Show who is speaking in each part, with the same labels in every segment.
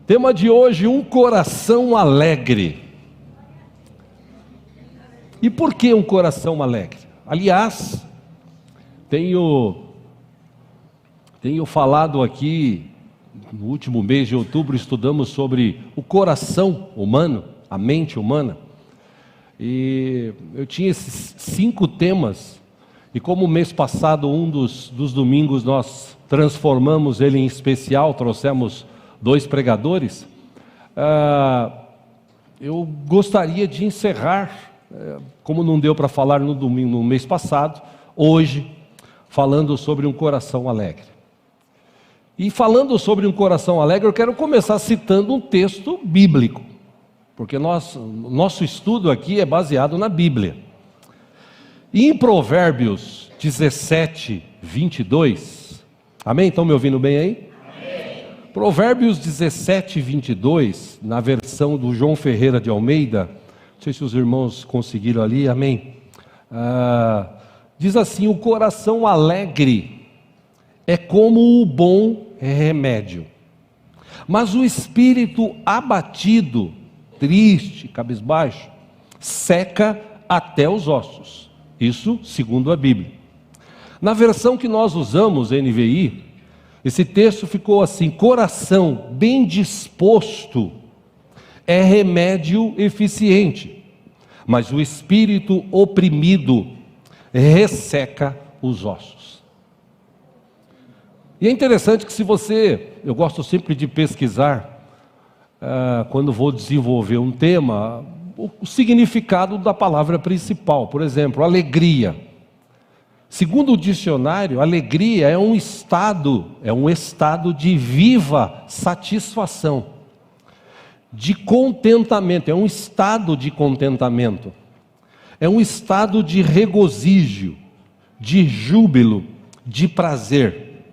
Speaker 1: Tema de hoje: um coração alegre. E por que um coração alegre? Aliás, tenho falado aqui, no último mês de outubro, estudamos sobre o coração humano, a mente humana. E eu tinha esses 5 temas, e como mês passado, um dos domingos, nós transformamos ele em especial, trouxemos 2 pregadores, eu gostaria de encerrar, como não deu para falar no domingo, no mês passado, hoje, falando sobre um coração alegre. E falando sobre um coração alegre, eu quero começar citando um texto bíblico, porque nosso estudo aqui é baseado na Bíblia. E em Provérbios 17, 22, amém? Estão me ouvindo bem aí? Provérbios 17, 22, na versão do João Ferreira de Almeida, não sei se os irmãos conseguiram ali, amém? Diz assim: o coração alegre é como o bom remédio, mas o espírito abatido, triste, cabisbaixo, seca até os ossos. Isso segundo a Bíblia. Na versão que nós usamos, NVI, esse texto ficou assim: coração bem disposto é remédio eficiente, mas o espírito oprimido resseca os ossos. E é interessante que eu gosto sempre de pesquisar, quando vou desenvolver um tema, o significado da palavra principal. Por exemplo, alegria. Segundo o dicionário, alegria é um estado de viva satisfação, de contentamento, é um estado de contentamento, é um estado de regozijo, de júbilo, de prazer.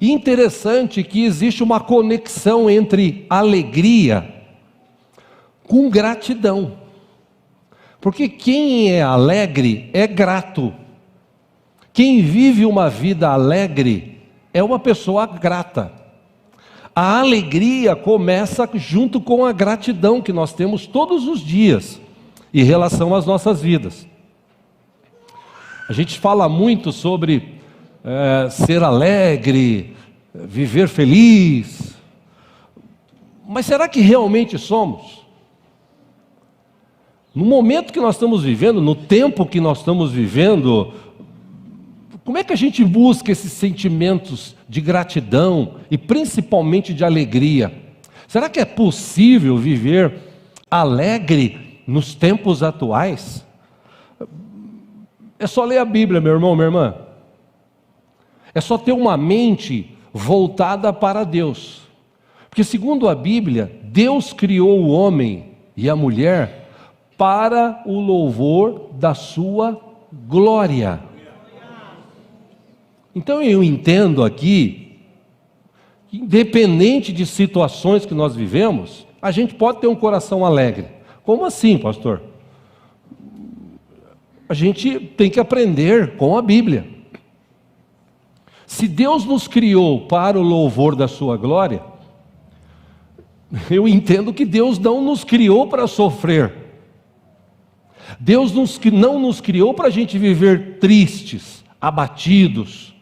Speaker 1: E interessante que existe uma conexão entre alegria com gratidão, porque quem é alegre é grato. Quem vive uma vida alegre é uma pessoa grata. A alegria começa junto com a gratidão que nós temos todos os dias em relação às nossas vidas. A gente fala muito sobre ser alegre, viver feliz, mas será que realmente somos? No momento que nós estamos vivendo, no tempo que nós estamos vivendo, como é que a gente busca esses sentimentos de gratidão e principalmente de alegria? Será que é possível viver alegre nos tempos atuais? É só ler a Bíblia, meu irmão, minha irmã. É só ter uma mente voltada para Deus. Porque segundo a Bíblia, Deus criou o homem e a mulher para o louvor da sua glória. Então eu entendo aqui, independente de situações que nós vivemos, a gente pode ter um coração alegre. Como assim, pastor? A gente tem que aprender com a Bíblia. Se Deus nos criou para o louvor da sua glória, eu entendo que Deus não nos criou para sofrer. Deus não nos criou para a gente viver tristes, abatidos,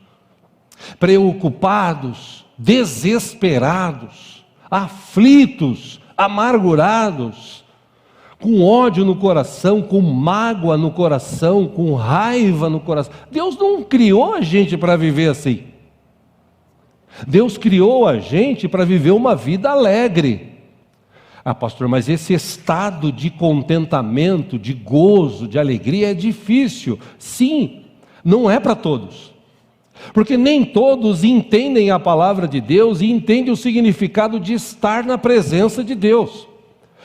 Speaker 1: preocupados, desesperados, aflitos, amargurados, com ódio no coração, com mágoa no coração, com raiva no coração. Deus não criou a gente para viver assim. Deus criou a gente para viver uma vida alegre. Ah, pastor, mas esse estado de contentamento, de gozo, de alegria é difícil. Sim, não é para todos. Porque nem todos entendem a palavra de Deus e entendem o significado de estar na presença de Deus.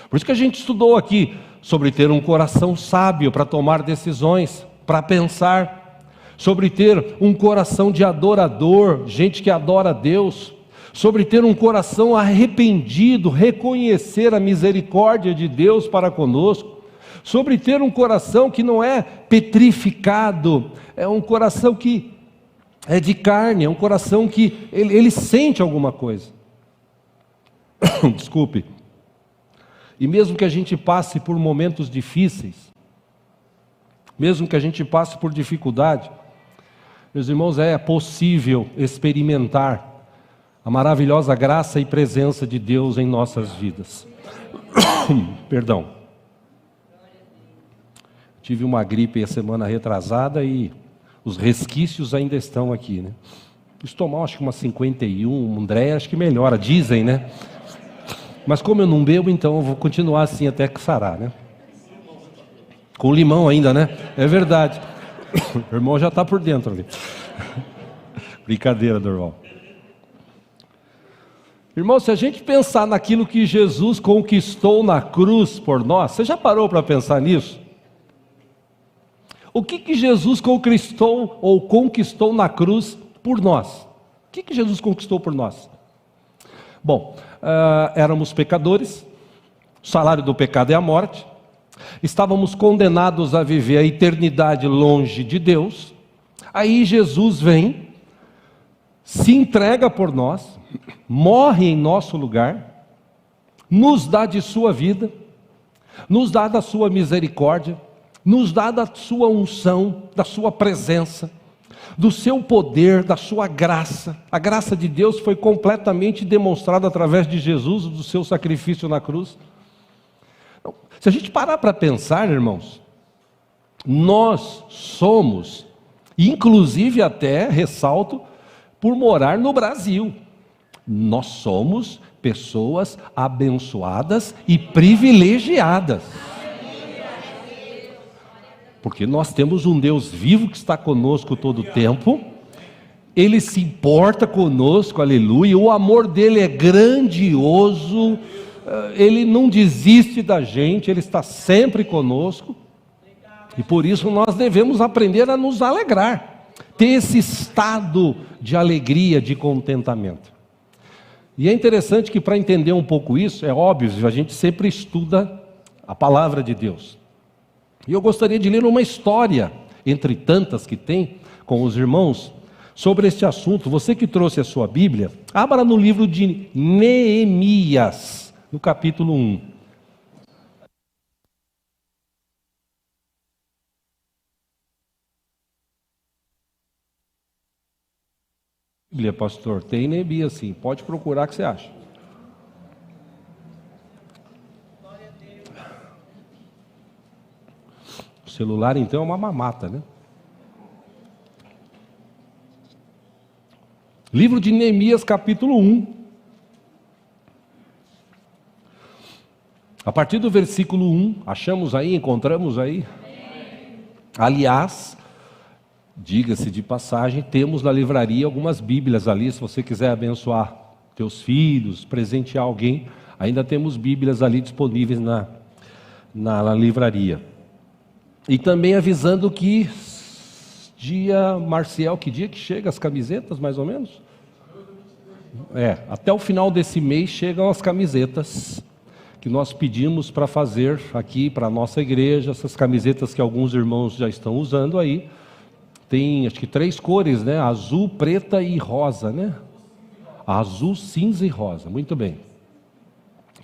Speaker 1: Por isso que a gente estudou aqui sobre ter um coração sábio para tomar decisões, para pensar, sobre ter um coração de adorador, gente que adora a Deus, sobre ter um coração arrependido, reconhecer a misericórdia de Deus para conosco, sobre ter um coração que não é petrificado, é um coração que é de carne, é um coração que ele sente alguma coisa. Desculpe. E mesmo que a gente passe por momentos difíceis, mesmo que a gente passe por dificuldade, meus irmãos, é possível experimentar a maravilhosa graça e presença de Deus em nossas vidas. Perdão. Tive uma gripe a semana retrasada e os resquícios ainda estão aqui, né? Preciso tomar, acho que uma 51, André, acho que melhora, dizem, né? Mas como eu não bebo, então eu vou continuar assim até que sarar, né? Com limão ainda, né? É verdade. O irmão já está por dentro ali. Brincadeira, Dorval. Irmão, se a gente pensar naquilo que Jesus conquistou na cruz por nós, você já parou para pensar nisso? O que Jesus conquistou ou conquistou na cruz por nós? O que Jesus conquistou por nós? Bom, éramos pecadores, o salário do pecado é a morte, estávamos condenados a viver a eternidade longe de Deus. Aí Jesus vem, se entrega por nós, morre em nosso lugar, nos dá de sua vida, nos dá da sua misericórdia, nos dá da sua unção, da sua presença, do seu poder, da sua graça. A graça de Deus foi completamente demonstrada através de Jesus, do seu sacrifício na cruz. Se a gente parar para pensar, irmãos, nós somos, inclusive até, ressalto, por morar no Brasil, nós somos pessoas abençoadas e privilegiadas. Porque nós temos um Deus vivo que está conosco todo o tempo, Ele se importa conosco, aleluia, o amor dEle é grandioso, Ele não desiste da gente, Ele está sempre conosco, e por isso nós devemos aprender a nos alegrar, ter esse estado de alegria, de contentamento. E é interessante que para entender um pouco isso, é óbvio, a gente sempre estuda a palavra de Deus. E eu gostaria de ler uma história, entre tantas que tem, com os irmãos, sobre este assunto. Você que trouxe a sua Bíblia, abra no livro de Neemias, no capítulo 1. Bíblia, pastor, tem Neemias sim, pode procurar que você acha. O celular então é uma mamata, né? Livro de Neemias, capítulo 1. A partir do versículo 1, achamos aí, encontramos aí? Aliás, diga-se de passagem, temos na livraria algumas Bíblias ali, se você quiser abençoar teus filhos, presentear alguém, ainda temos Bíblias ali disponíveis na livraria. E também avisando que dia, Marcial, que dia que chega as camisetas, mais ou menos? Até o final desse mês chegam as camisetas que nós pedimos para fazer aqui para a nossa igreja, essas camisetas que alguns irmãos já estão usando aí. Tem acho que 3 cores, né? Azul, preta e rosa, né? Azul, cinza e rosa, muito bem.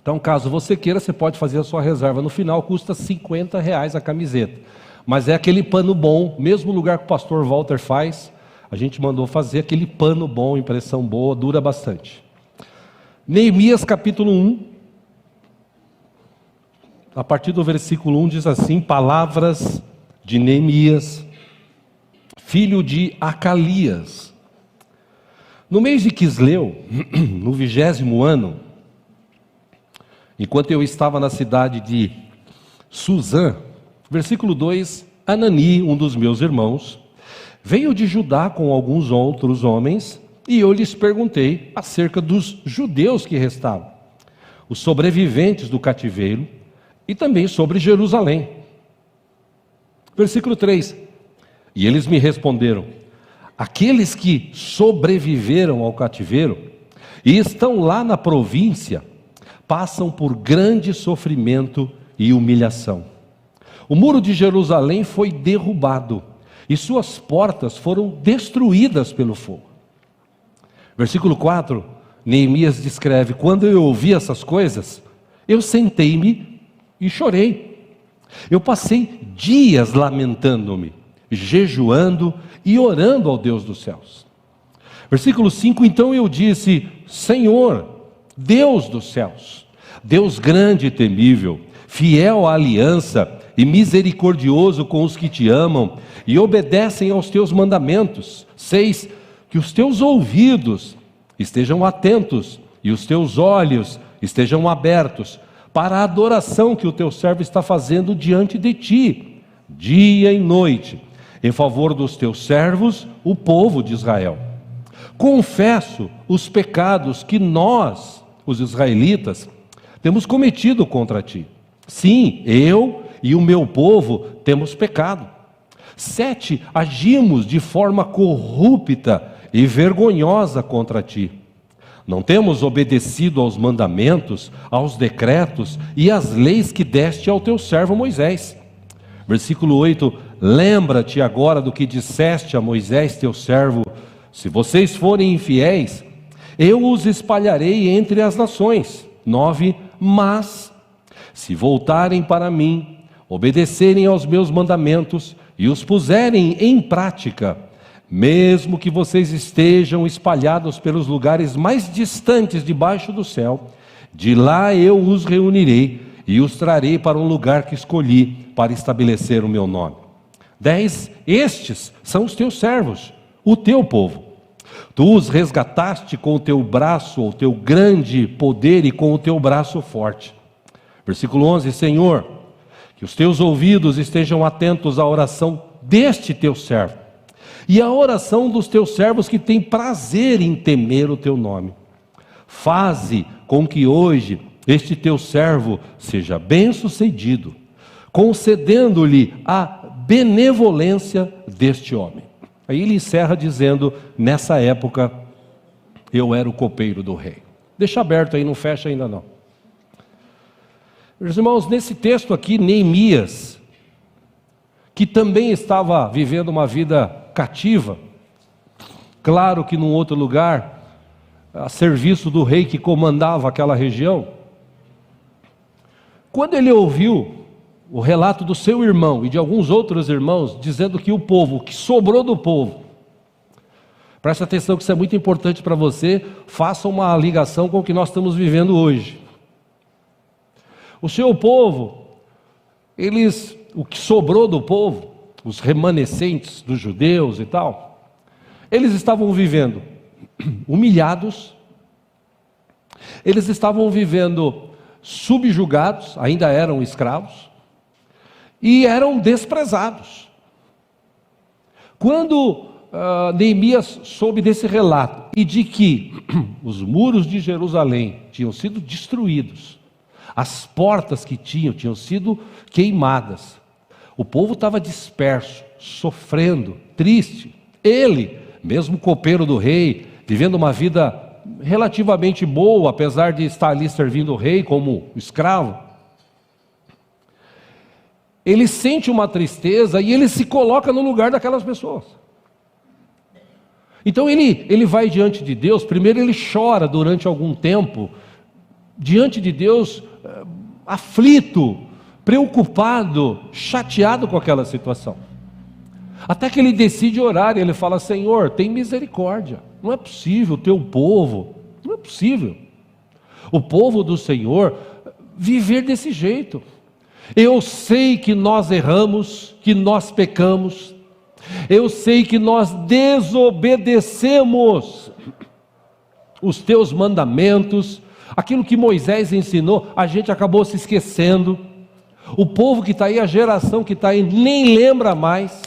Speaker 1: Então, caso você queira, você pode fazer a sua reserva. No final, custa R$50 a camiseta. Mas é aquele pano bom, mesmo lugar que o pastor Walter faz, a gente mandou fazer aquele pano bom, impressão boa, dura bastante. Neemias capítulo 1, a partir do versículo 1 diz assim: palavras de Neemias, filho de Acalias. No mês de Quisleu, no 20º ano, enquanto eu estava na cidade de Suzã, versículo 2, Anani, um dos meus irmãos, veio de Judá com alguns outros homens, e eu lhes perguntei acerca dos judeus que restavam, os sobreviventes do cativeiro, e também sobre Jerusalém. Versículo 3, e eles me responderam: aqueles que sobreviveram ao cativeiro e estão lá na província, passam por grande sofrimento e humilhação. O muro de Jerusalém foi derrubado e suas portas foram destruídas pelo fogo. Versículo 4, Neemias descreve: quando eu ouvi essas coisas, eu sentei-me e chorei. Eu passei dias lamentando-me, jejuando e orando ao Deus dos céus. Versículo 5: então eu disse: Senhor, Deus dos céus, Deus grande e temível, fiel à aliança e misericordioso com os que te amam e obedecem aos teus mandamentos. 6: que os teus ouvidos estejam atentos e os teus olhos estejam abertos para a adoração que o teu servo está fazendo diante de ti, dia e noite, em favor dos teus servos, o povo de Israel. Confesso os pecados que nós, os israelitas, temos cometido contra ti. Sim, eu e o meu povo temos pecado. 7: agimos de forma corrupta e vergonhosa contra ti. Não temos obedecido aos mandamentos, aos decretos e às leis que deste ao teu servo Moisés. Versículo 8: lembra-te agora do que disseste a Moisés teu servo: se vocês forem infiéis, eu os espalharei entre as nações. 9: mas se voltarem para mim, obedecerem aos meus mandamentos e os puserem em prática, mesmo que vocês estejam espalhados pelos lugares mais distantes debaixo do céu, de lá eu os reunirei e os trarei para um lugar que escolhi para estabelecer o meu nome. 10: estes são os teus servos, o teu povo. Tu os resgataste com o teu braço, o teu grande poder e com o teu braço forte. Versículo 11: Senhor, que os teus ouvidos estejam atentos à oração deste teu servo e à oração dos teus servos que têm prazer em temer o teu nome. Faze com que hoje este teu servo seja bem-sucedido, concedendo-lhe a benevolência deste homem. Aí ele encerra dizendo: nessa época eu era o copeiro do rei. Deixa aberto aí, não fecha ainda não. Meus irmãos, nesse texto aqui, Neemias, que também estava vivendo uma vida cativa, claro que num outro lugar, a serviço do rei que comandava aquela região, quando ele ouviu o relato do seu irmão e de alguns outros irmãos, dizendo que o povo, o que sobrou do povo, presta atenção que isso é muito importante para você, faça uma ligação com o que nós estamos vivendo hoje. O seu povo, o que sobrou do povo, os remanescentes dos judeus e tal, eles estavam vivendo humilhados, eles estavam vivendo subjugados, ainda eram escravos, e eram desprezados. Quando Neemias soube desse relato e de que os muros de Jerusalém tinham sido destruídos, as portas que tinham sido queimadas, o povo estava disperso, sofrendo, triste. Ele, mesmo copeiro do rei, vivendo uma vida relativamente boa, apesar de estar ali servindo o rei como escravo, ele sente uma tristeza e ele se coloca no lugar daquelas pessoas. Então ele vai diante de Deus. Primeiro ele chora durante algum tempo, diante de Deus, aflito, preocupado, chateado com aquela situação. Até que ele decide orar e ele fala: Senhor, tem misericórdia. Não é possível o teu povo, não é possível o povo do Senhor viver desse jeito. Eu sei que nós erramos, que nós pecamos, eu sei que nós desobedecemos os teus mandamentos, aquilo que Moisés ensinou, a gente acabou se esquecendo. O povo que está aí, a geração que está aí, nem lembra mais.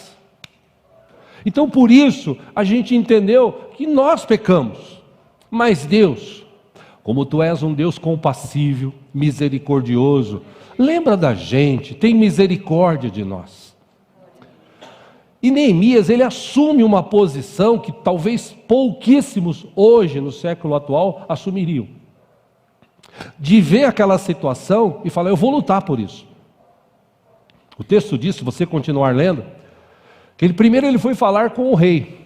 Speaker 1: Então por isso a gente entendeu que nós pecamos, mas Deus, como tu és um Deus compassível, misericordioso, lembra da gente, tem misericórdia de nós. E Neemias, ele assume uma posição que talvez pouquíssimos hoje no século atual assumiriam, de ver aquela situação e falar: eu vou lutar por isso. O texto diz, se você continuar lendo, que primeiro ele foi falar com o rei,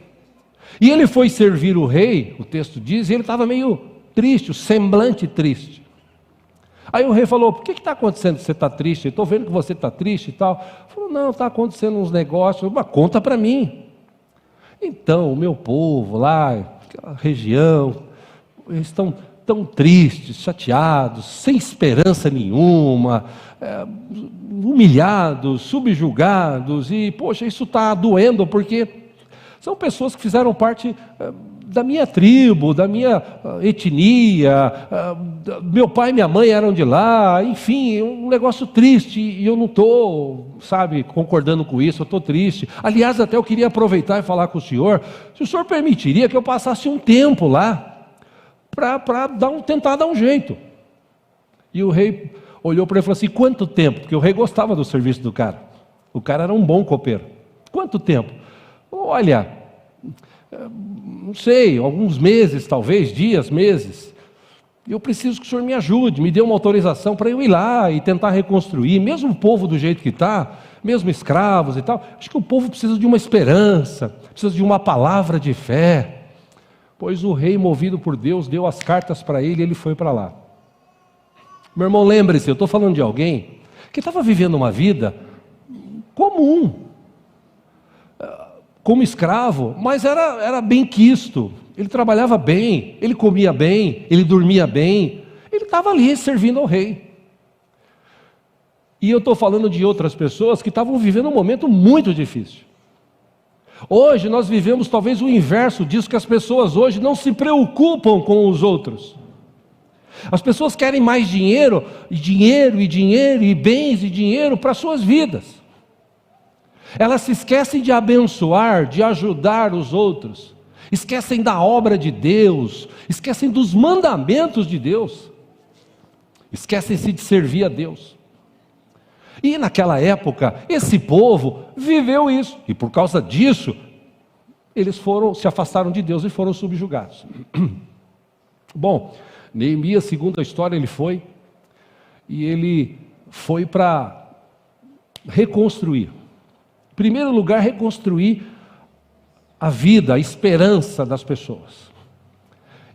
Speaker 1: e ele foi servir o rei, o texto diz, e ele estava meio triste, o semblante triste. Aí o rei falou: por que está acontecendo que você está triste? Estou vendo que você está triste e tal. Ele falou: não, está acontecendo uns negócios. Mas conta para mim. Então, o meu povo lá, aquela região, eles estão tão tristes, chateados, sem esperança nenhuma, humilhados, subjugados, e poxa, isso está doendo, porque são pessoas que fizeram parte da minha tribo, da minha etnia, meu pai e minha mãe eram de lá, enfim, um negócio triste, e eu não estou, concordando com isso, eu estou triste. Aliás, até eu queria aproveitar e falar com o senhor, se o senhor permitiria que eu passasse um tempo lá, para tentar dar um jeito. E o rei olhou para ele e falou assim: quanto tempo? Porque o rei gostava do serviço do cara. O cara era um bom copeiro. Quanto tempo? Olha, não sei, alguns meses, talvez, dias, meses. Eu preciso que o senhor me ajude, me dê uma autorização para eu ir lá e tentar reconstruir, mesmo o povo do jeito que está, mesmo escravos e tal. Acho que o povo precisa de uma esperança, precisa de uma palavra de fé. Pois o rei, movido por Deus, deu as cartas para ele e ele foi para lá. Meu irmão, lembre-se, eu estou falando de alguém que estava vivendo uma vida comum, como escravo, mas era bem quisto, ele trabalhava bem, ele comia bem, ele dormia bem, ele estava ali servindo ao rei. E eu estou falando de outras pessoas que estavam vivendo um momento muito difícil. Hoje nós vivemos talvez o inverso disso, que as pessoas hoje não se preocupam com os outros. As pessoas querem mais dinheiro, e bens e dinheiro para suas vidas. Elas se esquecem de abençoar, de ajudar os outros, esquecem da obra de Deus, esquecem dos mandamentos de Deus, esquecem-se de servir a Deus. E naquela época, esse povo viveu isso, e por causa disso, eles se afastaram de Deus e foram subjugados. Bom, Neemias, segundo a história, ele foi para reconstruir. Em primeiro lugar, reconstruir a vida, a esperança das pessoas.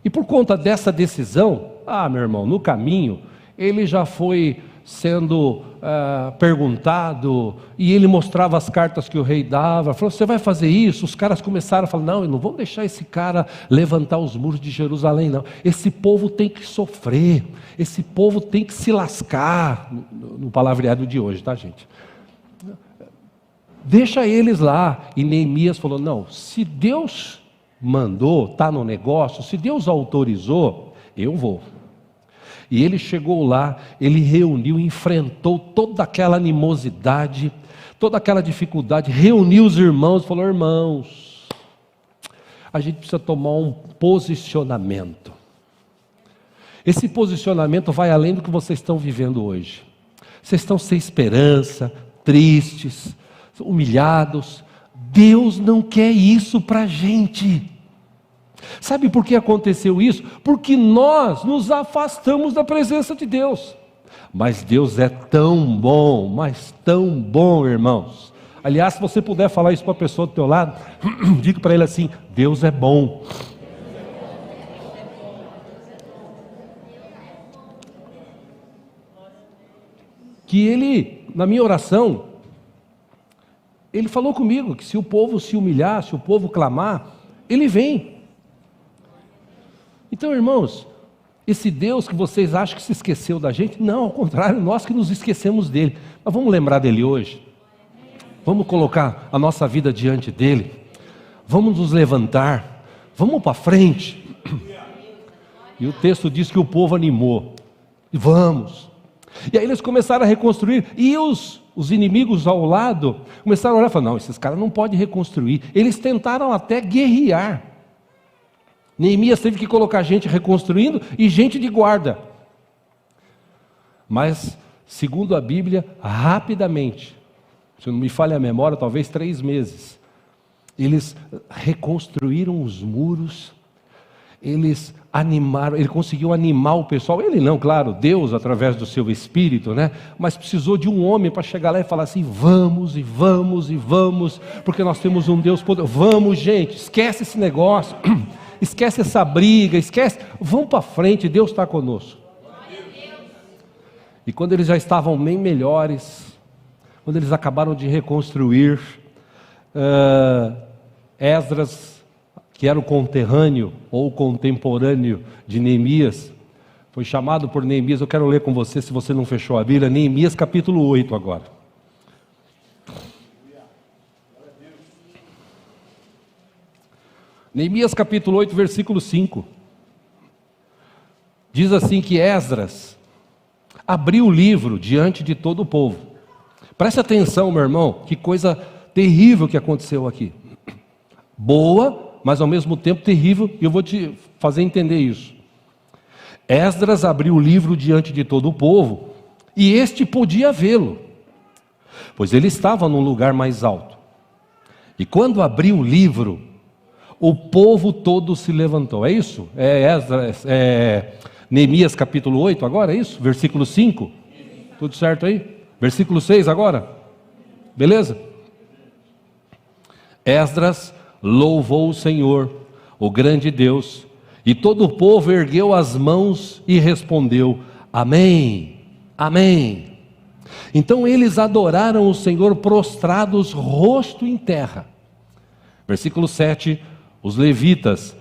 Speaker 1: E por conta dessa decisão, meu irmão, no caminho, ele já foi sendo perguntado, e ele mostrava as cartas que o rei dava, falou: você vai fazer isso? Os caras começaram a falar: não, não vamos deixar esse cara levantar os muros de Jerusalém, não. Esse povo tem que sofrer, esse povo tem que se lascar, no palavreado de hoje, tá, gente? Deixa eles lá. E Neemias falou: não, se Deus mandou, está no negócio, se Deus autorizou, eu vou. E ele chegou lá, ele reuniu, enfrentou toda aquela animosidade, toda aquela dificuldade, reuniu os irmãos e falou: irmãos, a gente precisa tomar um posicionamento. Esse posicionamento vai além do que vocês estão vivendo hoje. Vocês estão sem esperança, tristes, humilhados. Deus não quer isso para a gente. Sabe por que aconteceu isso? Porque nós nos afastamos da presença de Deus. Mas Deus é tão bom, mas tão bom, irmãos. Aliás, se você puder falar isso para a pessoa do teu lado, diga para ele assim: Deus é bom. Que ele, na minha oração, ele falou comigo que se o povo se humilhar, se o povo clamar, ele vem. Então, irmãos, esse Deus que vocês acham que se esqueceu da gente, não, ao contrário, nós que nos esquecemos dele. Mas vamos lembrar dele hoje, vamos colocar a nossa vida diante dele, vamos nos levantar, vamos para frente. E o texto diz que o povo animou, e vamos. E aí eles começaram a reconstruir, e os inimigos ao lado começaram a olhar e falaram: não, esses caras não podem reconstruir. Eles tentaram até guerrear. Neemias teve que colocar gente reconstruindo e gente de guarda. Mas, segundo a Bíblia, rapidamente, se não me falha a memória, talvez 3 meses, eles reconstruíram os muros, eles animaram, ele conseguiu animar o pessoal. Ele não, claro, Deus através do seu Espírito, né? Mas precisou de um homem para chegar lá e falar assim: vamos e vamos e vamos, porque nós temos um Deus poderoso. Vamos, gente, esquece esse negócio. esquece essa briga, esquece, vamos para frente, Deus está conosco. E quando eles já estavam bem melhores, quando eles acabaram de reconstruir, Esdras, que era o conterrâneo ou contemporâneo de Neemias, foi chamado por Neemias. Eu quero ler com você, se você não fechou a Bíblia, Neemias capítulo 8 agora. Neemias capítulo 8, versículo 5. Diz assim que Esdras abriu o livro diante de todo o povo. Preste atenção, meu irmão, que coisa terrível que aconteceu aqui. Boa, mas ao mesmo tempo terrível, e eu vou te fazer entender isso. Esdras abriu o livro diante de todo o povo, e este podia vê-lo, pois ele estava num lugar mais alto. E quando abriu o livro, o povo todo se levantou. É isso? Neemias capítulo 8 agora, é isso? Versículo 5? Tudo certo aí? Versículo 6 agora? Beleza? Esdras louvou o Senhor, o grande Deus, e todo o povo ergueu as mãos e respondeu: Amém, Amém. Então eles adoraram o Senhor prostrados, rosto em terra. Versículo 7, os levitas,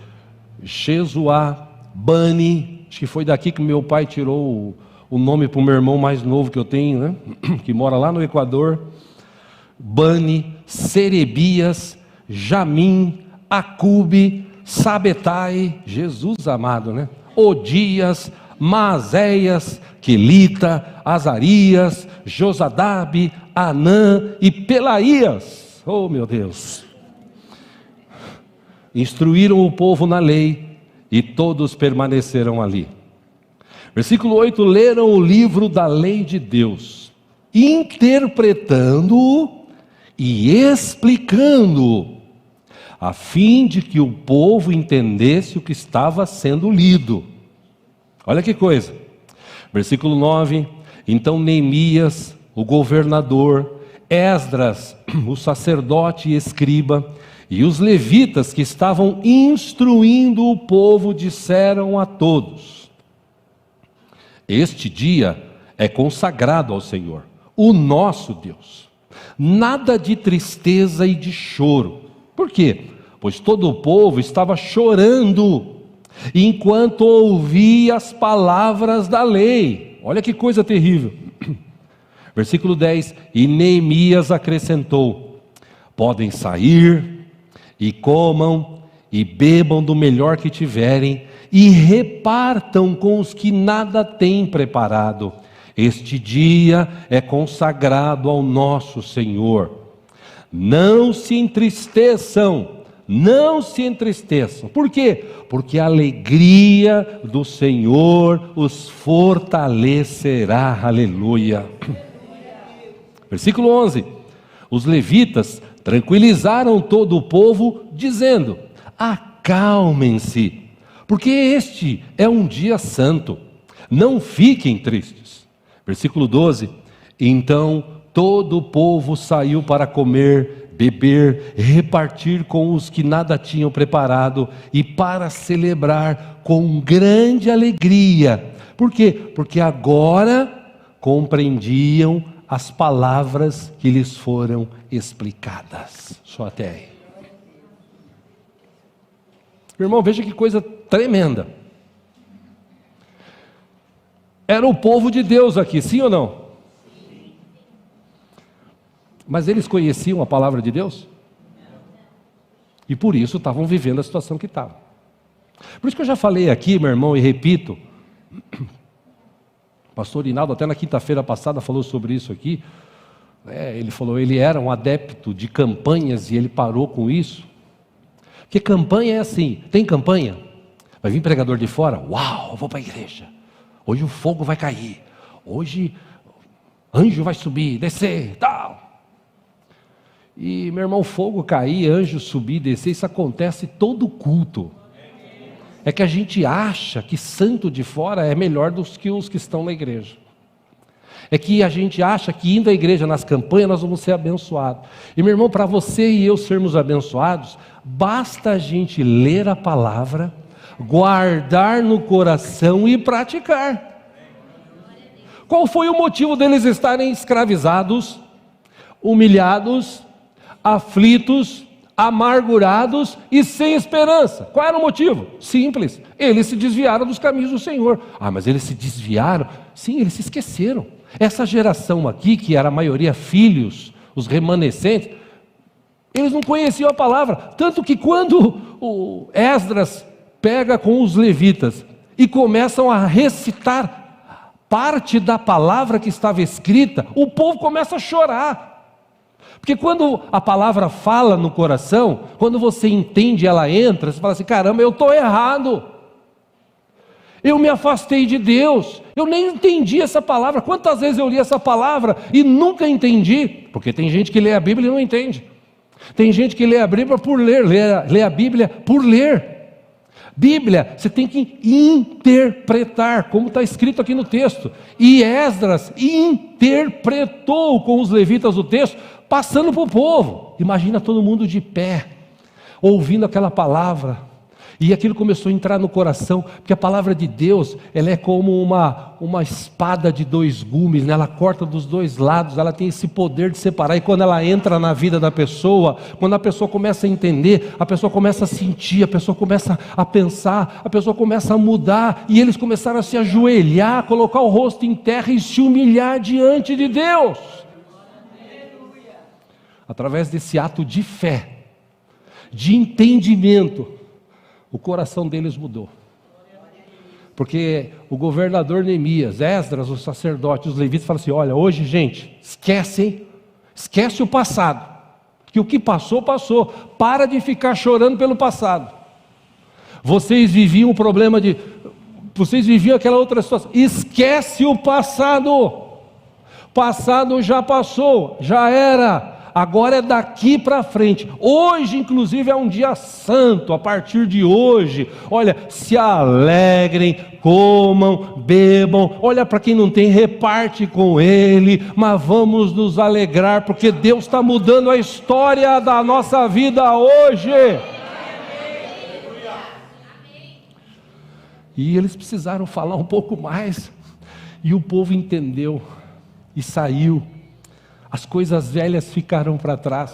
Speaker 1: Jesuá, Bani, acho que foi daqui que meu pai tirou o nome para o meu irmão mais novo que eu tenho, né? Que mora lá no Equador, Bani, Serebias, Jamim, Acube, Sabetai, Jesus amado, né? Odias, Maazéias, Quelita, Azarias, Josadabe, Anã e Pelaías. Oh meu Deus! Instruíram o povo na lei e todos permaneceram ali. Versículo 8, leram o livro da lei de Deus, interpretando-o e explicando-o, a fim de que o povo entendesse o que estava sendo lido. Olha que coisa. Versículo 9, então Neemias, o governador, Esdras, o sacerdote e escriba, e os levitas que estavam instruindo o povo disseram a todos: Este dia é consagrado ao Senhor, o nosso Deus. Nada de tristeza e de choro. Por quê? Pois todo o povo estava chorando enquanto ouvia as palavras da lei. Olha que coisa terrível. Versículo 10, e Neemias acrescentou: podem sair e comam e bebam do melhor que tiverem e repartam com os que nada têm preparado. Este dia é consagrado ao nosso Senhor. Não se entristeçam, não se entristeçam. Por quê? Porque a alegria do Senhor os fortalecerá. Aleluia. Versículo 11. Os levitas tranquilizaram todo o povo, dizendo: acalmem-se, porque este é um dia santo, não fiquem tristes. Versículo 12, então todo o povo saiu para comer, beber, repartir com os que nada tinham preparado e para celebrar com grande alegria. Por quê? Porque agora compreendiam as palavras que lhes foram explicadas. Só até aí. Meu irmão, veja que coisa tremenda. Era o povo de Deus aqui, sim ou não? Mas eles conheciam a palavra de Deus? E por isso estavam vivendo a situação que estavam. Por isso que eu já falei aqui, meu irmão, e repito, o pastor Inaldo até na quinta-feira passada falou sobre isso aqui. Ele falou, ele era um adepto de campanhas e ele parou com isso. Porque campanha é assim, tem campanha, vai vir pregador de fora, uau, eu vou para a igreja, hoje o fogo vai cair, hoje anjo vai subir, descer, tal. E meu irmão, fogo cair, anjo subir, descer, isso acontece todo culto. É que a gente acha que santo de fora é melhor do que os que estão na igreja. É que a gente acha que indo à igreja nas campanhas nós vamos ser abençoados. E meu irmão, para você e eu sermos abençoados, basta a gente ler a palavra, guardar no coração e praticar. Qual foi o motivo deles estarem escravizados, humilhados, aflitos, amargurados e sem esperança? Qual era o motivo? Simples, eles se desviaram dos caminhos do Senhor. Mas eles se desviaram? Sim, eles se esqueceram. Essa geração aqui, que era a maioria filhos, os remanescentes, eles não conheciam a palavra, tanto que quando o Esdras pega com os levitas e começam a recitar parte da palavra que estava escrita, o povo começa a chorar, porque quando a palavra fala no coração, quando você entende, ela entra, você fala assim: caramba, eu estou errado, eu me afastei de Deus, eu nem entendi essa palavra. Quantas vezes eu li essa palavra e nunca entendi? Porque tem gente que lê a Bíblia e não entende. Tem gente que lê a Bíblia por ler, lê a Bíblia por ler. Bíblia, você tem que interpretar, como está escrito aqui no texto. E Esdras interpretou com os levitas o texto, passando para o povo. Imagina todo mundo de pé, ouvindo aquela palavra. E aquilo começou a entrar no coração, porque a palavra de Deus, ela é como uma espada de dois gumes, né? Ela corta dos dois lados, ela tem esse poder de separar, e quando ela entra na vida da pessoa, quando a pessoa começa a entender, a pessoa começa a sentir, a pessoa começa a pensar, a pessoa começa a mudar, e eles começaram a se ajoelhar, colocar o rosto em terra e se humilhar diante de Deus. Através desse ato de fé, de entendimento, o coração deles mudou. Porque o governador Neemias, Esdras, o sacerdote, os levitas falaram assim: olha, hoje, gente, esquece o passado, que o que passou, passou. Para de ficar chorando pelo passado. Vocês viviam vocês viviam aquela outra situação. Esquece o passado. Passado já passou, já era. Agora é daqui para frente. Hoje, inclusive, é um dia santo. A partir de hoje, olha, se alegrem, comam, bebam. Olha, para quem não tem, reparte com ele. Mas vamos nos alegrar, porque Deus está mudando a história da nossa vida hoje. E eles precisaram falar um pouco mais. E o povo entendeu e saiu. As coisas velhas ficaram para trás.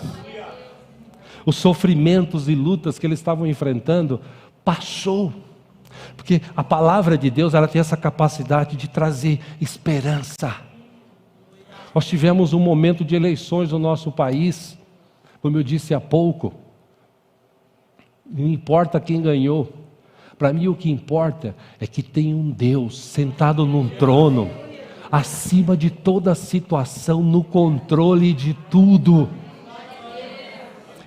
Speaker 1: Os sofrimentos e lutas que eles estavam enfrentando passou. Porque a palavra de Deus, ela tem essa capacidade de trazer esperança. Nós tivemos um momento de eleições no nosso país, como eu disse há pouco. Não importa quem ganhou. Para mim o que importa é que tem um Deus sentado num trono, acima de toda situação, no controle de tudo.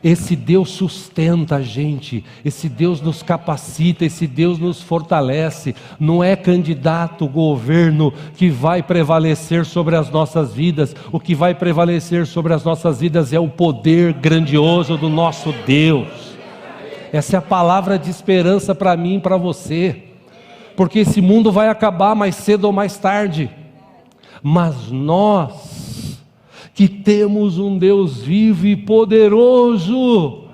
Speaker 1: Esse Deus sustenta a gente, esse Deus nos capacita, esse Deus nos fortalece. Não é candidato, governo que vai prevalecer sobre as nossas vidas. O que vai prevalecer sobre as nossas vidas é o poder grandioso do nosso Deus. Essa é a palavra de esperança para mim e para você, porque esse mundo vai acabar mais cedo ou mais tarde. Mas nós, que temos um Deus vivo e poderoso,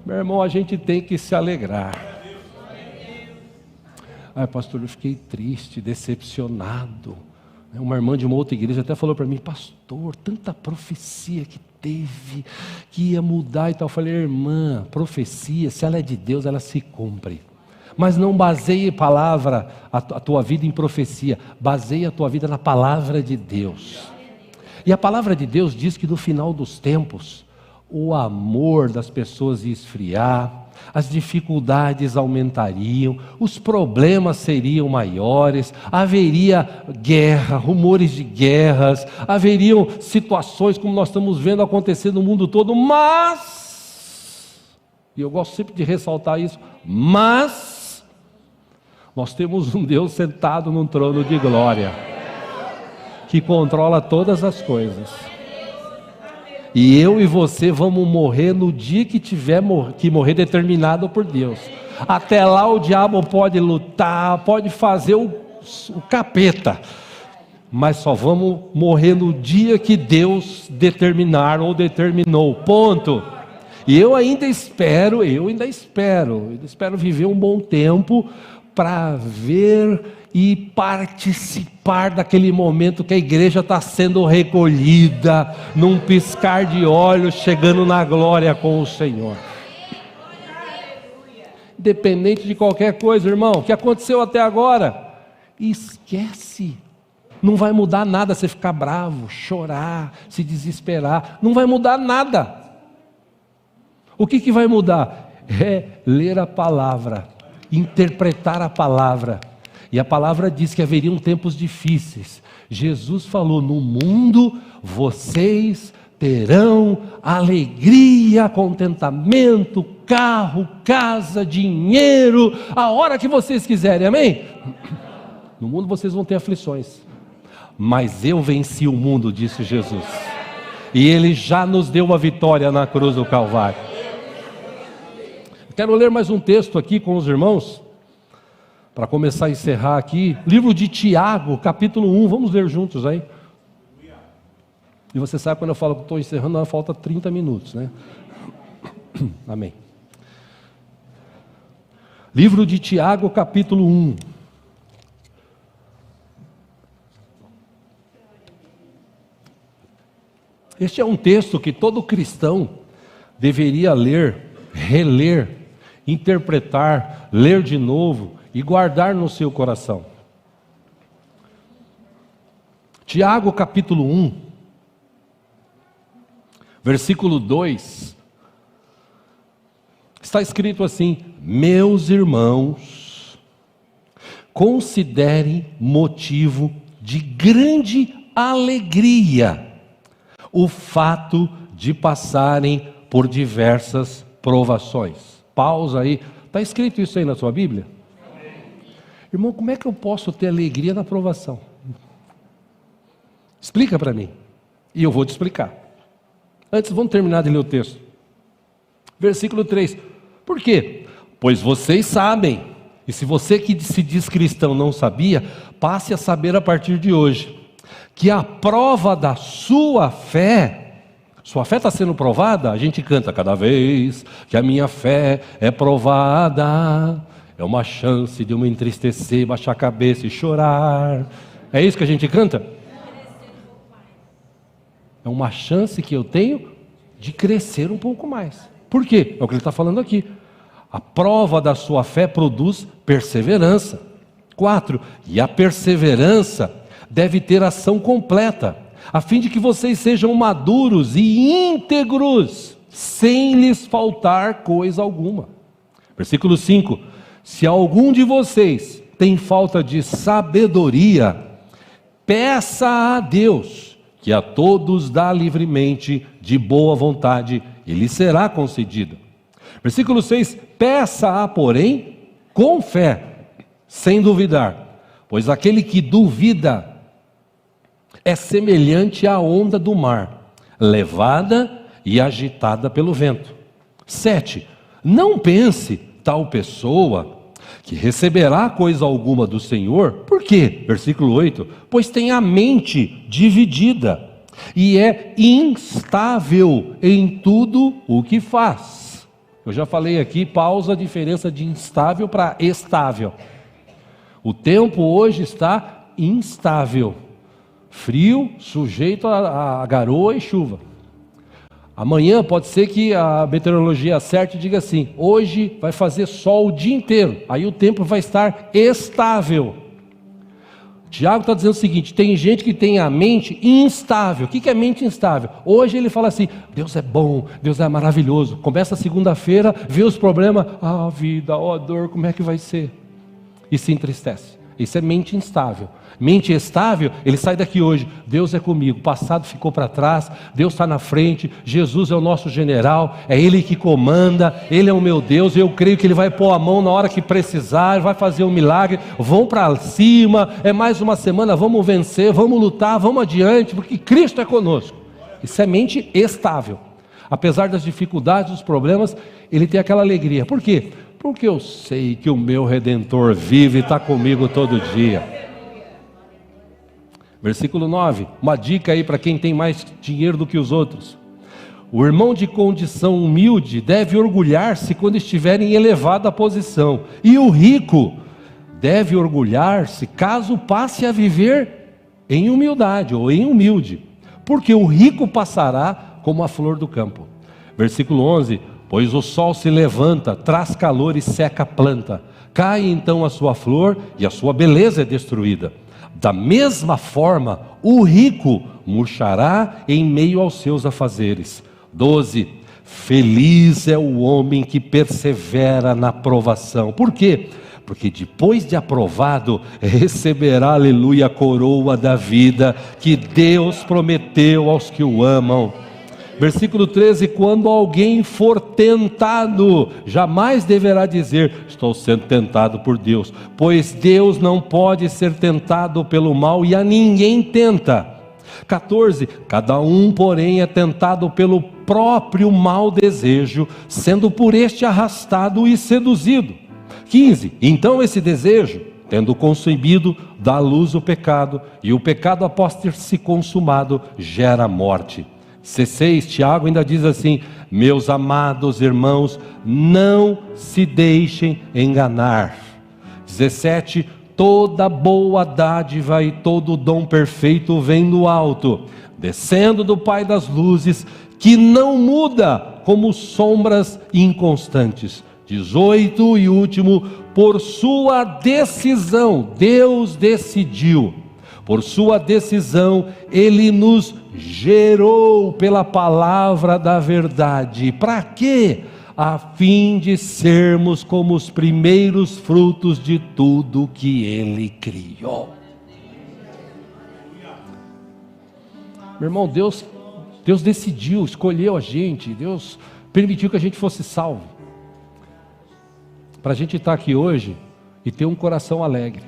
Speaker 1: meu irmão, a gente tem que se alegrar. Ai, pastor, eu fiquei triste, decepcionado. Uma irmã de uma outra igreja até falou para mim: pastor, tanta profecia que teve, que ia mudar e tal. Eu falei: irmã, profecia, se ela é de Deus, ela se cumpre. Mas não baseie a tua vida em profecia, baseie a tua vida na palavra de Deus. E a palavra de Deus diz que no final dos tempos, o amor das pessoas ia esfriar, as dificuldades aumentariam, os problemas seriam maiores, haveria guerra, rumores de guerras, haveriam situações como nós estamos vendo acontecer no mundo todo, mas, e eu gosto sempre de ressaltar isso, mas nós temos um Deus sentado num trono de glória, que controla todas as coisas. E eu e você vamos morrer no dia que tiver que morrer determinado por Deus. Até lá o diabo pode lutar, pode fazer o capeta. mas só vamos morrer no dia que Deus determinar ou determinou, ponto. E eu ainda espero viver um bom tempo para ver e participar daquele momento que a igreja está sendo recolhida, num piscar de olhos, chegando na glória com o Senhor. Independente de qualquer coisa, irmão, o que aconteceu até agora, esquece. Não vai mudar nada você ficar bravo, chorar, se desesperar, não vai mudar nada. O que vai mudar? É ler a palavra, interpretar a palavra. E a palavra diz que haveriam tempos difíceis. Jesus falou: no mundo vocês terão alegria, contentamento, carro, casa, dinheiro, a hora que vocês quiserem, amém? No mundo vocês vão ter aflições, mas eu venci o mundo, disse Jesus. E Ele já nos deu uma vitória na cruz do Calvário. Quero ler mais um texto aqui com os irmãos, para começar a encerrar aqui, livro de Tiago, capítulo 1, vamos ler juntos aí. E você sabe quando eu falo que estou encerrando, falta 30 minutos, né? Amém. Livro de Tiago, capítulo 1. Este é um texto que todo cristão deveria ler, reler, interpretar, ler de novo e guardar no seu coração. Tiago capítulo 1, versículo 2, está escrito assim: meus irmãos, considerem motivo de grande alegria o fato de passarem por diversas provações. Pausa aí, está escrito isso aí na sua Bíblia? Irmão, como é que eu posso ter alegria na provação? Explica para mim, e eu vou te explicar. Antes, vamos terminar de ler o texto. Versículo 3, por quê? Pois vocês sabem, e se você que se diz cristão não sabia, passe a saber a partir de hoje, que a prova da sua fé está sendo provada. A gente canta: cada vez que a minha fé é provada, é uma chance de eu me entristecer, baixar a cabeça e chorar. É isso que a gente canta? É uma chance que eu tenho de crescer um pouco mais. Por quê? É o que ele está falando aqui. A prova da sua fé produz perseverança. 4, e a perseverança deve ter ação completa, a fim de que vocês sejam maduros e íntegros, sem lhes faltar coisa alguma. Versículo 5, se algum de vocês tem falta de sabedoria, peça a Deus, que a todos dá livremente, de boa vontade, e lhe será concedida. Versículo 6, peça-a, porém, com fé, sem duvidar, pois aquele que duvida é semelhante à onda do mar, levada e agitada pelo vento. 7, não pense tal pessoa que receberá coisa alguma do Senhor. Por quê? Versículo 8, pois tem a mente dividida e é instável em tudo o que faz. Eu já falei aqui, pausa a diferença de instável para estável. O tempo hoje está instável, frio, sujeito a garoa e chuva. Amanhã pode ser que a meteorologia acerte e diga assim: hoje vai fazer sol o dia inteiro, aí o tempo vai estar estável. Tiago está dizendo o seguinte: tem gente que tem a mente instável. O que é mente instável? Hoje ele fala assim: Deus é bom, Deus é maravilhoso. Começa a segunda-feira, vê os problemas, a vida, a dor, como é que vai ser? E se entristece. Isso é mente instável. Mente estável, ele sai daqui hoje: Deus é comigo, o passado ficou para trás, Deus está na frente, Jesus é o nosso general, é Ele que comanda, Ele é o meu Deus, eu creio que Ele vai pôr a mão na hora que precisar, vai fazer um milagre, vão para cima, é mais uma semana, vamos vencer, vamos lutar, vamos adiante, porque Cristo é conosco. Isso é mente estável. Apesar das dificuldades, dos problemas, ele tem aquela alegria. Por quê? Porque eu sei que o meu Redentor vive e está comigo todo dia. Versículo 9, uma dica aí para quem tem mais dinheiro do que os outros. O irmão de condição humilde deve orgulhar-se quando estiver em elevada posição, e o rico deve orgulhar-se caso passe a viver em humildade ou em humilde, porque o rico passará como a flor do campo. Versículo 11, pois o sol se levanta, traz calor e seca a planta, cai então a sua flor e a sua beleza é destruída. Da mesma forma, o rico murchará em meio aos seus afazeres. 12, feliz é o homem que persevera na provação. Por quê? Porque depois de aprovado, receberá, aleluia, a coroa da vida que Deus prometeu aos que o amam. Versículo 13, quando alguém for tentado, jamais deverá dizer, estou sendo tentado por Deus, pois Deus não pode ser tentado pelo mal e a ninguém tenta. 14, cada um porém é tentado pelo próprio mau desejo, sendo por este arrastado e seduzido. 15, então esse desejo, tendo concebido, dá à luz o pecado, e o pecado após ter se consumado, gera morte. 16, Tiago ainda diz assim, meus amados irmãos, não se deixem enganar. 17, toda boa dádiva e todo dom perfeito vem do alto, descendo do Pai das luzes, que não muda como sombras inconstantes. 18 e último, por sua decisão, Deus decidiu, por sua decisão, Ele nos gerou pela palavra da verdade. Para quê? A fim de sermos como os primeiros frutos de tudo que Ele criou. Meu irmão, Deus decidiu, escolheu a gente, Deus permitiu que a gente fosse salvo. Para a gente estar aqui hoje e ter um coração alegre.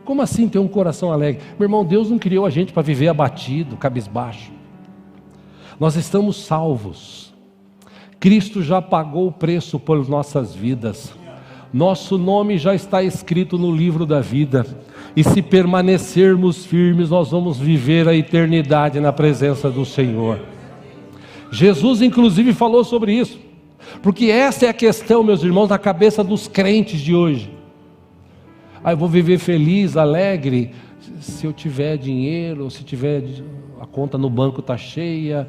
Speaker 1: Como assim ter um coração alegre? Meu irmão, Deus não criou a gente para viver abatido, cabisbaixo. Nós estamos salvos. Cristo já pagou o preço por nossas vidas. Nosso nome já está escrito no livro da vida. E se permanecermos firmes, nós vamos viver a eternidade na presença do Senhor. Jesus inclusive falou sobre isso. Porque essa é a questão, meus irmãos, na cabeça dos crentes de hoje. Eu vou viver feliz, alegre, se eu tiver dinheiro, se tiver a conta no banco está cheia,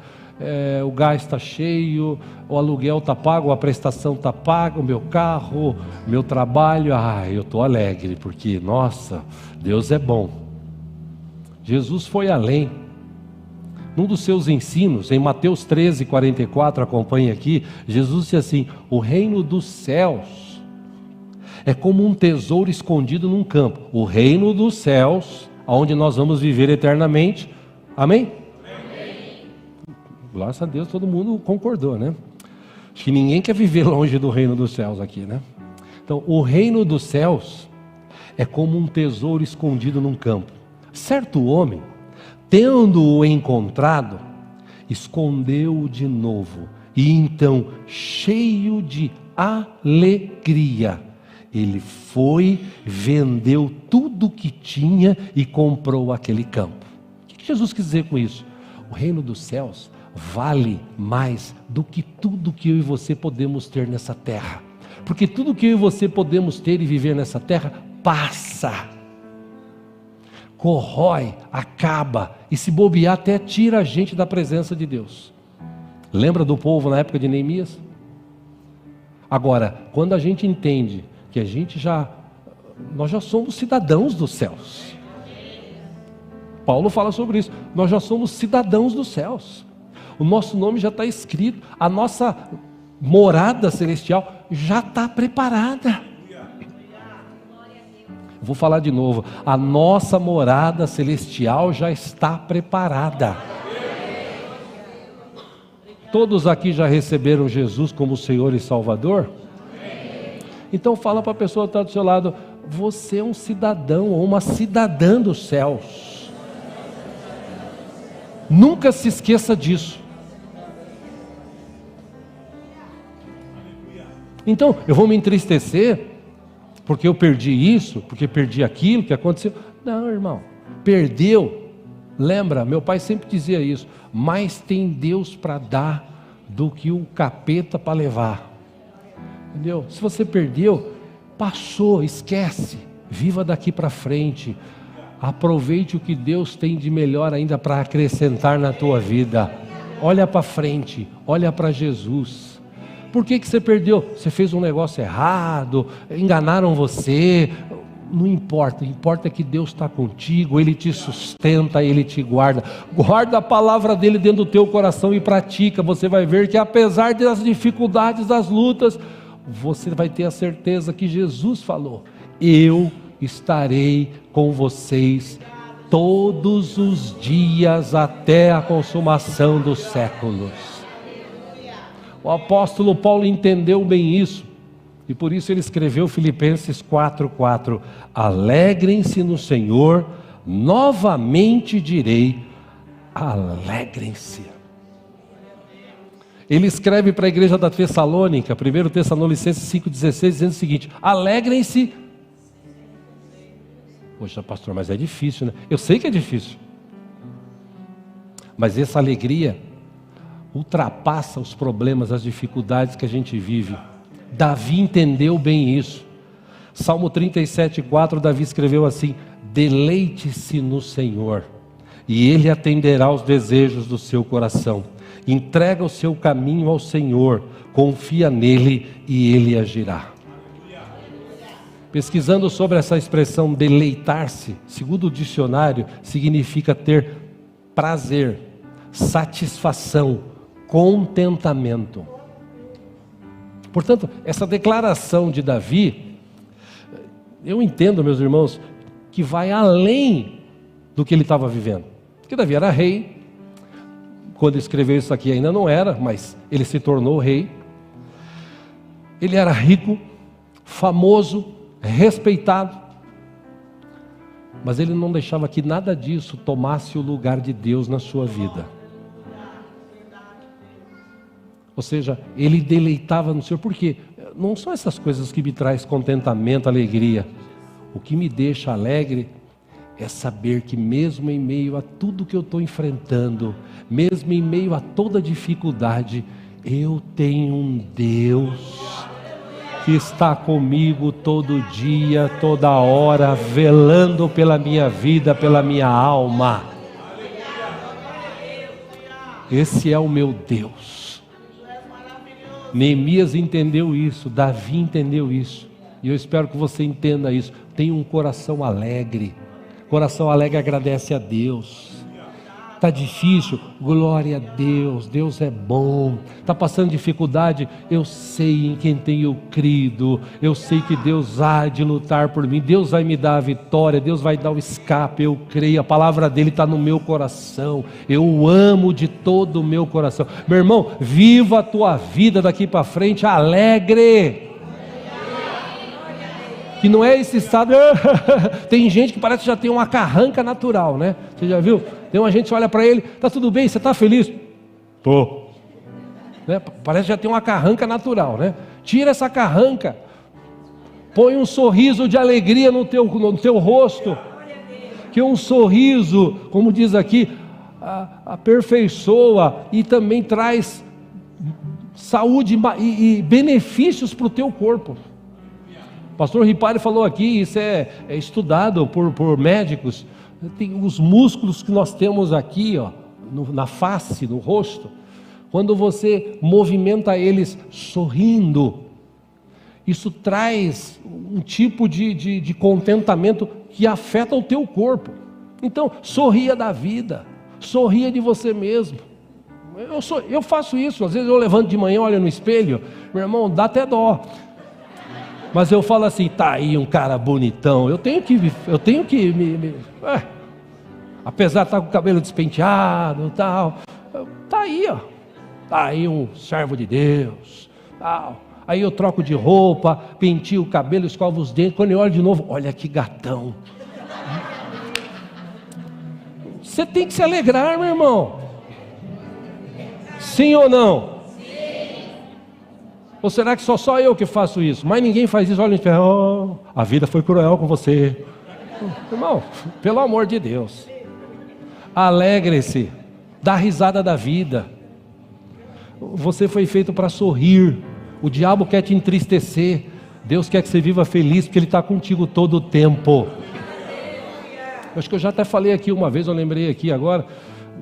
Speaker 1: o gás está cheio, o aluguel está pago, a prestação está paga, o meu carro, meu trabalho, eu estou alegre, porque, nossa, Deus é bom. Jesus foi além. Num dos seus ensinos, em Mateus 13, 44, acompanhe aqui, Jesus disse assim, o reino dos céus é como um tesouro escondido num campo. O reino dos céus, onde nós vamos viver eternamente. Amém? Amém. Graças a Deus, todo mundo concordou, né? Acho que ninguém quer viver longe do reino dos céus aqui, né? Então, o reino dos céus é como um tesouro escondido num campo. Certo homem, tendo-o encontrado, escondeu-o de novo. E então, cheio de alegria, ele foi, vendeu tudo o que tinha e comprou aquele campo. O que Jesus quis dizer com isso? O reino dos céus vale mais do que tudo que eu e você podemos ter nessa terra. Porque tudo que eu e você podemos ter e viver nessa terra passa, corrói, acaba e se bobear até tira a gente da presença de Deus. Lembra do povo na época de Neemias? Agora, quando a gente entende que nós já somos cidadãos dos céus. Paulo fala sobre isso. Nós já somos cidadãos dos céus. O nosso nome já está escrito. A nossa morada celestial já está preparada. Vou falar de novo. A nossa morada celestial já está preparada. Todos aqui já receberam Jesus como Senhor e Salvador? Então fala para a pessoa que está do seu lado, você é um cidadão ou uma cidadã dos céus. Nunca se esqueça disso. Então, eu vou me entristecer porque eu perdi isso, porque perdi aquilo que aconteceu. Não, irmão, perdeu, Lembra, meu pai sempre dizia isso: mais tem Deus para dar do que o capeta para levar. Entendeu? Se você perdeu, passou, esquece, viva daqui para frente, aproveite o que Deus tem de melhor ainda para acrescentar na tua vida. Olha para frente, olha para Jesus. Por que você perdeu? Você fez um negócio errado, enganaram você. Não importa, importa que Deus está contigo, Ele te sustenta, Ele te guarda. Guarda a palavra dEle dentro do teu coração e pratica. Você vai ver que apesar das dificuldades, das lutas, você vai ter a certeza que Jesus falou: eu estarei com vocês todos os dias até a consumação dos séculos. O apóstolo Paulo entendeu bem isso. E por isso ele escreveu Filipenses 4:4: alegrem-se no Senhor, novamente direi, alegrem-se. Ele escreve para a igreja da Tessalônica, 1 Tessalonicenses 5,16, dizendo o seguinte: alegrem-se. Poxa, pastor, mas é difícil, né? Eu sei que é difícil, mas essa alegria ultrapassa os problemas, as dificuldades que a gente vive. Davi entendeu bem isso. Salmo 37:4, Davi escreveu assim: deleite-se no Senhor, e Ele atenderá aos desejos do seu coração. Entrega o seu caminho ao Senhor, confia nele e Ele agirá. Pesquisando sobre essa expressão deleitar-se, segundo o dicionário, significa ter prazer, satisfação, contentamento. Portanto, essa declaração de Davi, eu entendo, meus irmãos, que vai além do que ele estava vivendo. Porque Davi era rei, quando escreveu isso aqui ainda não era, mas ele se tornou rei. Ele era rico, famoso, respeitado, mas ele não deixava que nada disso tomasse o lugar de Deus na sua vida. Ou seja, ele deleitava no Senhor. Por quê? Não são essas coisas que me traz contentamento, alegria. O que me deixa alegre é saber que mesmo em meio a tudo que eu estou enfrentando, mesmo em meio a toda dificuldade, eu tenho um Deus que está comigo todo dia, toda hora, velando pela minha vida, pela minha alma. Esse é o meu Deus. Neemias entendeu isso, Davi entendeu isso, e eu espero que você entenda isso. Tenha um coração alegre. Coração alegre agradece a Deus. Está difícil, glória a Deus, Deus é bom. Está passando dificuldade, eu sei em quem tenho crido, eu sei que Deus há de lutar por mim, Deus vai me dar a vitória, Deus vai dar o escape, eu creio, a palavra dele está no meu coração, eu o amo de todo o meu coração. Meu irmão, viva a tua vida daqui para frente alegre. Que não é esse estado. Tem gente que parece que já tem uma carranca natural, né? Você já viu? Tem uma gente que olha para ele: tá tudo bem, você está feliz? Tô. Né? Parece que já tem uma carranca natural, né? Tira essa carranca, põe um sorriso de alegria no teu rosto, que um sorriso, como diz aqui, aperfeiçoa e também traz saúde e benefícios para o teu corpo. Pastor Ripari falou aqui, isso é estudado por médicos. Tem os músculos que nós temos aqui, ó, na face, no rosto. Quando você movimenta eles sorrindo, isso traz um tipo de contentamento que afeta o teu corpo. Então, sorria da vida, sorria de você mesmo. Eu faço isso, às vezes eu levanto de manhã, olho no espelho, meu irmão, dá até dó. Mas eu falo assim: tá aí um cara bonitão, eu tenho que apesar de estar com o cabelo despenteado e tal, tá aí, ó, tá aí um servo de Deus, tal. Aí eu troco de roupa, pentio o cabelo, escovo os dentes, quando eu olho de novo, olha que gatão. Você tem que se alegrar, meu irmão. Sim ou não? Ou será que só eu que faço isso? Mas ninguém faz isso. Olha, a vida foi cruel com você. Irmão, pelo amor de Deus. Alegre-se, dá risada da vida. Você foi feito para sorrir. O diabo quer te entristecer. Deus quer que você viva feliz, porque Ele está contigo todo o tempo. Eu acho que eu já até falei aqui uma vez, eu lembrei aqui agora,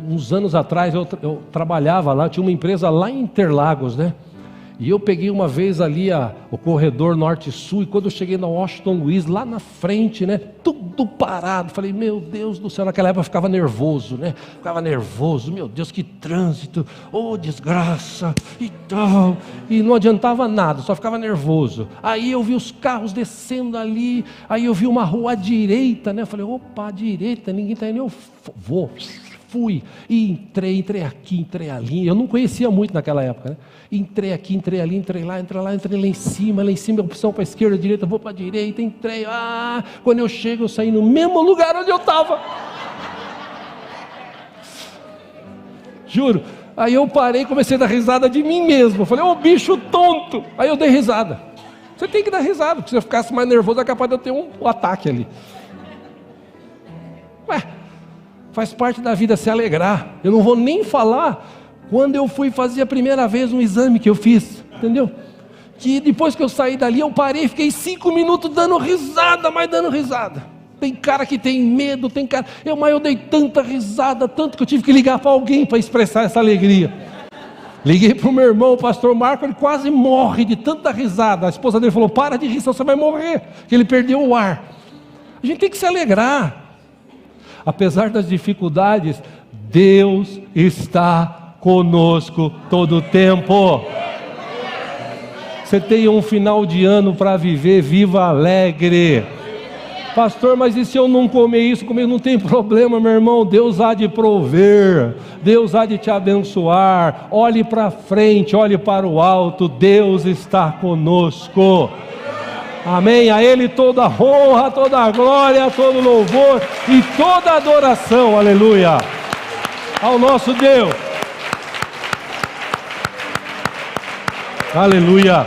Speaker 1: uns anos atrás eu trabalhava lá, tinha uma empresa lá em Interlagos, né? E eu peguei uma vez ali o corredor norte-sul, e quando eu cheguei na Washington Luiz, lá na frente, né, tudo parado, falei, meu Deus do céu, naquela época eu ficava nervoso, né, meu Deus, que trânsito, desgraça, e tal, e não adiantava nada, só ficava nervoso. Aí eu vi os carros descendo ali, aí eu vi uma rua à direita, né, falei, opa, à direita, ninguém está indo, eu fui, e entrei aqui, entrei ali, eu não conhecia muito naquela época, né? Entrei aqui, entrei ali, entrei lá em cima, opção para a esquerda, direita, vou para a direita, entrei, quando eu chego, eu saí no mesmo lugar onde eu estava, juro. Aí eu parei, comecei a dar risada de mim mesmo, falei, bicho tonto, aí eu dei risada. Você tem que dar risada, porque se eu ficasse mais nervoso, é capaz de eu ter um ataque ali. Faz parte da vida se alegrar. Eu não vou nem falar quando eu fui fazer a primeira vez um exame que eu fiz, entendeu? Que depois que eu saí dali, eu parei, fiquei 5 minutos dando risada, mas dando risada. Tem cara que tem medo, mas eu dei tanta risada, tanto que eu tive que ligar para alguém para expressar essa alegria. Liguei para o meu irmão, o pastor Marco, ele quase morre de tanta risada. A esposa dele falou, para de rir, senão você vai morrer, que ele perdeu o ar. A gente tem que se alegrar. Apesar das dificuldades, Deus está conosco todo o tempo. Você tem um final de ano para viver, viva alegre. Pastor, mas e se eu não comer isso? Não tem problema, meu irmão, Deus há de prover, Deus há de te abençoar. Olhe para frente, olhe para o alto, Deus está conosco. Amém, a Ele toda a honra, toda a glória, todo louvor e toda a adoração, aleluia, ao nosso Deus, aleluia.